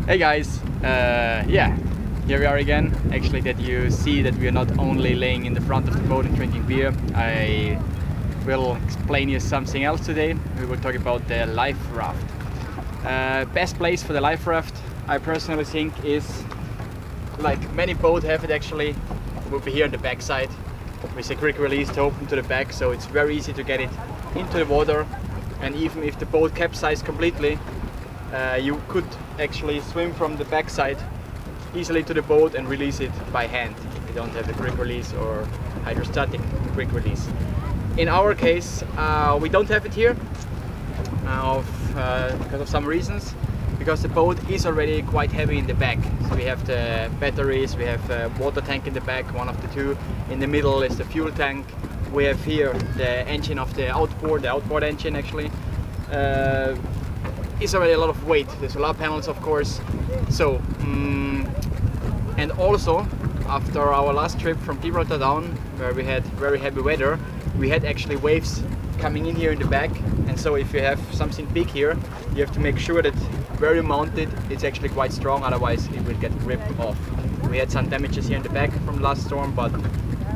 Hey guys, yeah, here we are again. Actually, that you see that we are not only laying in the front of the boat and drinking beer. I will explain you something else today. We will talk about the life raft. Best place for the life raft, I personally think, is, like many boats have it actually, will be here on the back side with a quick release to open to the back, so it's very easy to get it into the water. And even if the boat capsizes completely, you could actually swim from the backside easily to the boat and release it by hand if you don't have a quick release or hydrostatic quick release. In our case, we don't have it here because of some reasons. Because the boat is already quite heavy in the back. So we have the batteries, we have a water tank in the back, one of the two. In the middle is the fuel tank. We have here the engine of the outboard engine actually. Is already a lot of weight, the solar panels of course. So, and also after our last trip from Gibraltar down, where we had very heavy weather, we had actually waves coming in here in the back. And so if you have something big here, you have to make sure that where you mount it, it's actually quite strong, otherwise it will get ripped off. We had some damages here in the back from the last storm, but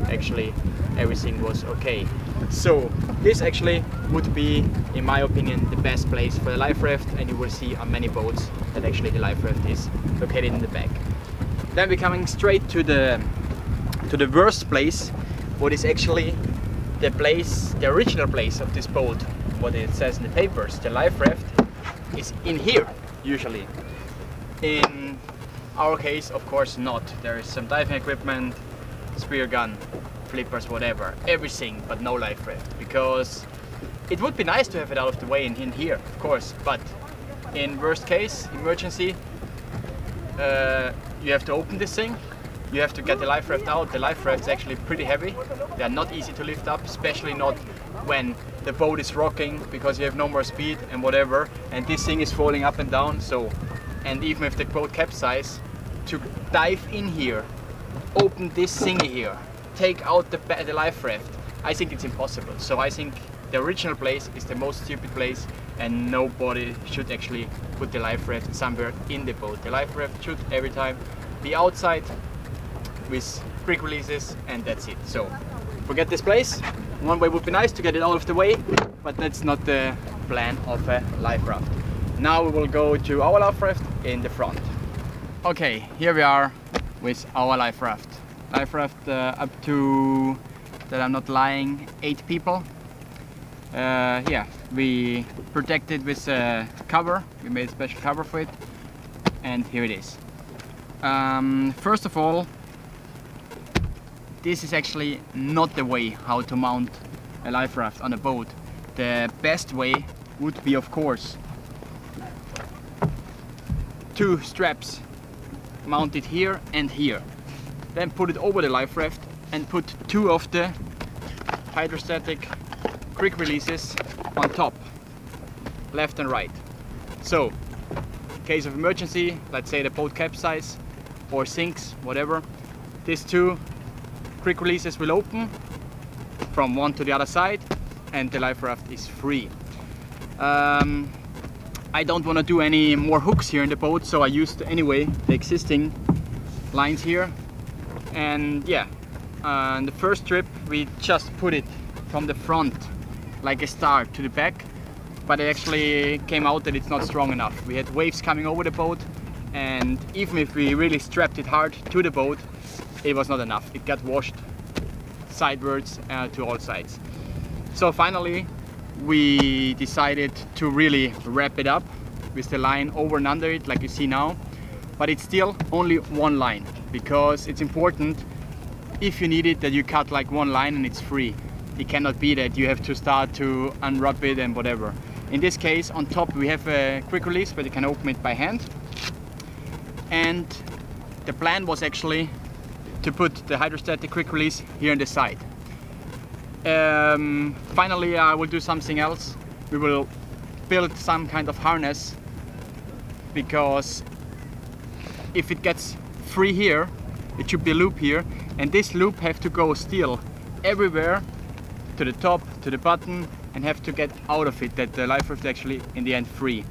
actually everything was okay. So this actually would be, in my opinion, the best place for the life raft, and you will see on many boats that actually the life raft is located in the back. Then we're coming straight to the worst place, what is actually the place, the original place of this boat. What it says in the papers, the life raft is in here usually. In our case, of course not. There is some diving equipment, spear gun, flippers, whatever, everything, but no life raft, because it would be nice to have it out of the way in here, of course, but in worst case, emergency, you have to open this thing, you have to get the life raft out. The life raft is actually pretty heavy, they are not easy to lift up, especially not when the boat is rocking, because you have no more speed and whatever, and this thing is falling up and down. So, and even if the boat capsizes, to dive in here, open this thingy here, take out the life raft, I think it's impossible. So I think the original place is the most stupid place, and nobody should actually put the life raft somewhere in the boat. The life raft should every time be outside with quick releases, and that's it. So forget this place. One way would be nice to get it out of the way, but that's not the plan of a life raft. Now we will go to our life raft in the front. Okay, here we are with our life raft. Life raft up to, that I'm not lying, 8 people. Yeah, we protected with a cover. We made a special cover for it, and here it is. First of all, this is actually not the way how to mount a life raft on a boat. The best way would be, of course, 2 straps mounted here and here. Then put it over the life raft and put 2 of the hydrostatic quick releases on top, left and right. So, in case of emergency, let's say the boat capsizes or sinks, whatever, these 2 quick releases will open from one to the other side, and the life raft is free. I don't want to do any more hooks here in the boat, so I used anyway the existing lines here. And yeah, on the first trip we just put it from the front like a star to the back, but it actually came out that it's not strong enough. We had waves coming over the boat, and even if we really strapped it hard to the boat, it was not enough. It got washed sidewards to all sides. So finally we decided to really wrap it up with the line over and under it like you see now, but it's still only one line, because it's important, if you need it, that you cut like one line and it's free. It cannot be that you have to start to unwrap it and whatever. In this case, on top we have a quick release, but you can open it by hand. And the plan was actually to put the hydrostatic quick release here on the side. Finally I will do something else. We will build some kind of harness, because if it gets free here, it should be a loop here, and this loop have to go still everywhere, to the top, to the bottom, and have to get out of it, that the life raft actually in the end free.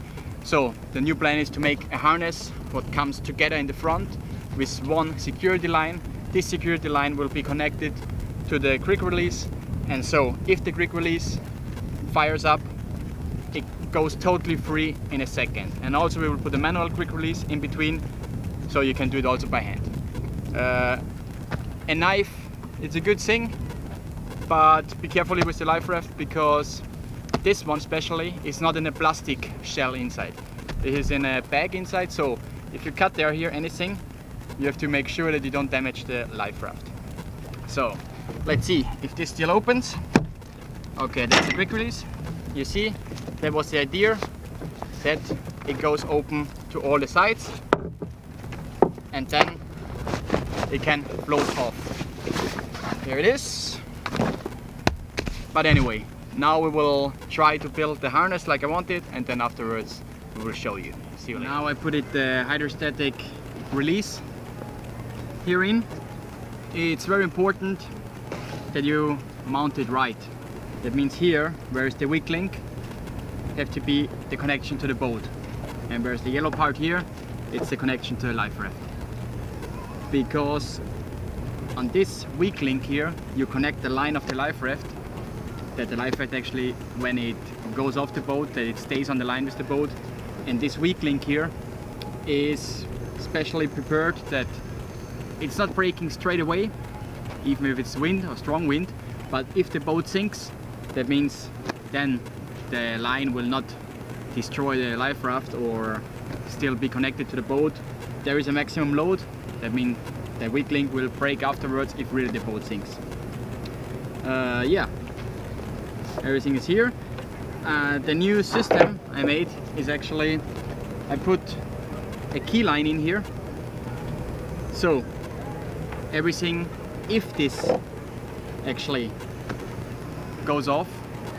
So the new plan is to make a harness what comes together in the front with one security line. This security line will be connected to the quick release, and so if the quick release fires up, it goes totally free in a second. And also we will put a manual quick release in between, so you can do it also by hand. A knife, it's a good thing, but be careful with the life raft, because this one especially is not in a plastic shell inside. It is in a bag inside, so if you cut there here anything, you have to make sure that you don't damage the life raft. So let's see if this still opens. Okay, that's the quick release. You see, that was the idea, that it goes open to all the sides and then it can float off. Here it is. But anyway, now we will try to build the harness like I wanted, and then afterwards we will show you. See you later. Now I put it the hydrostatic release here in. It's very important that you mount it right. That means here, where is the weak link, have to be the connection to the boat. And where's the yellow part here, it's the connection to the life raft. Because on this weak link here, you connect the line of the life raft, that the life raft actually, when it goes off the boat, that it stays on the line with the boat. And this weak link here is specially prepared that it's not breaking straight away, even if it's wind or strong wind. But if the boat sinks, that means then the line will not destroy the life raft or still be connected to the boat. There is a maximum load, that means the weak link will break afterwards if really the boat sinks. Yeah, everything is here. The new system I made is actually, I put a key line in here. So everything, if this actually goes off,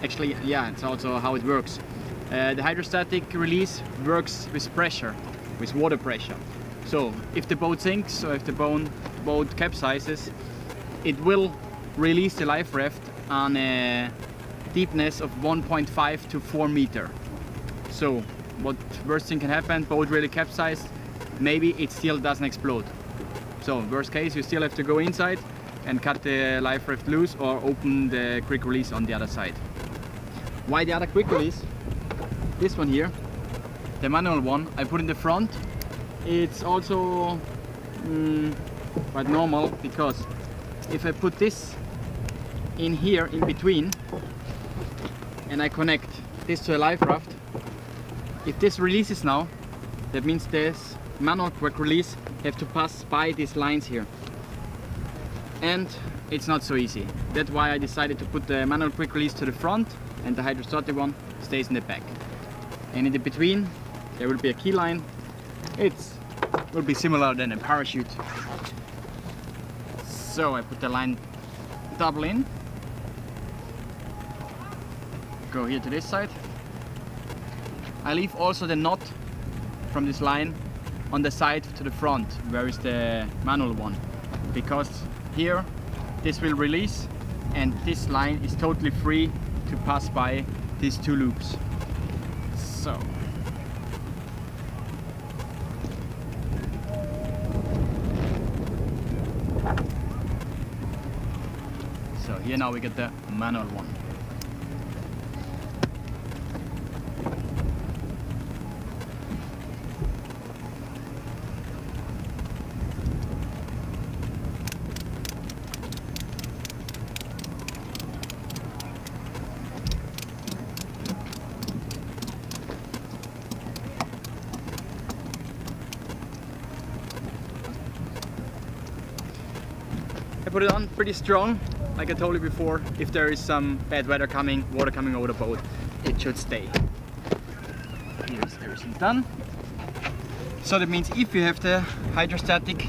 actually, yeah, it's also how it works. The hydrostatic release works with pressure, with water pressure. So if the boat sinks or if the boat capsizes, it will release the life raft on a deepness of 1.5 to 4 meters. So what worst thing can happen, boat really capsized, maybe it still doesn't explode. So worst case, you still have to go inside and cut the life raft loose or open the quick release on the other side. Why the other quick release? This one here, the manual one, I put in the front. It's also quite normal, because if I put this in here in between and I connect this to a life raft, if this releases now, that means this manual quick release have to pass by these lines here, and it's not so easy. That's why I decided to put the manual quick release to the front and the hydrostatic one stays in the back. And in the between there will be a key line. It will be similar than a parachute. So I put the line double in, go here to this side. I leave also the knot from this line on the side to the front, where is the manual one, because here this will release and this line is totally free to pass by these two loops. So here now we get the manual one. I put it on pretty strong. Like I told you before, if there is some bad weather coming, water coming over the boat, it should stay. Here's everything done. So that means if you have the hydrostatic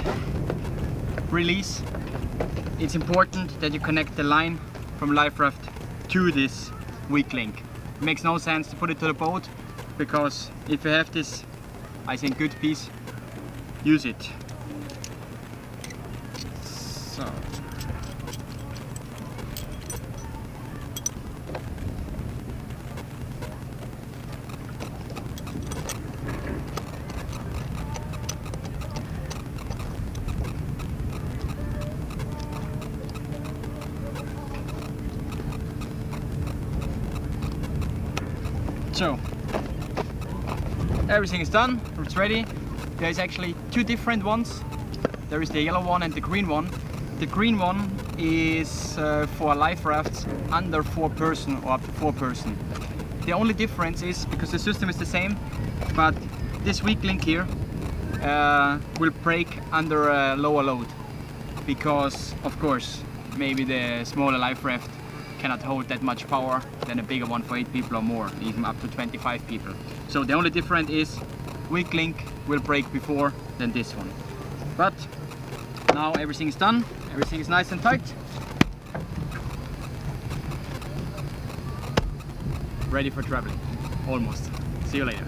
release, it's important that you connect the line from life raft to this weak link. It makes no sense to put it to the boat, because if you have this, I think, good piece, use it. So. So everything is done, it's ready. There is actually two different ones. There is the yellow one and the green one. The green one is for life rafts under 4 person or up to 4 person. The only difference is, because the system is the same, but this weak link here will break under a lower load, because of course maybe the smaller life raft cannot hold that much power than a bigger one for 8 people or more, even up to 25 people. So the only difference is weak link will break before than this one. But now everything is done, everything is nice and tight. Ready for traveling, almost. See you later.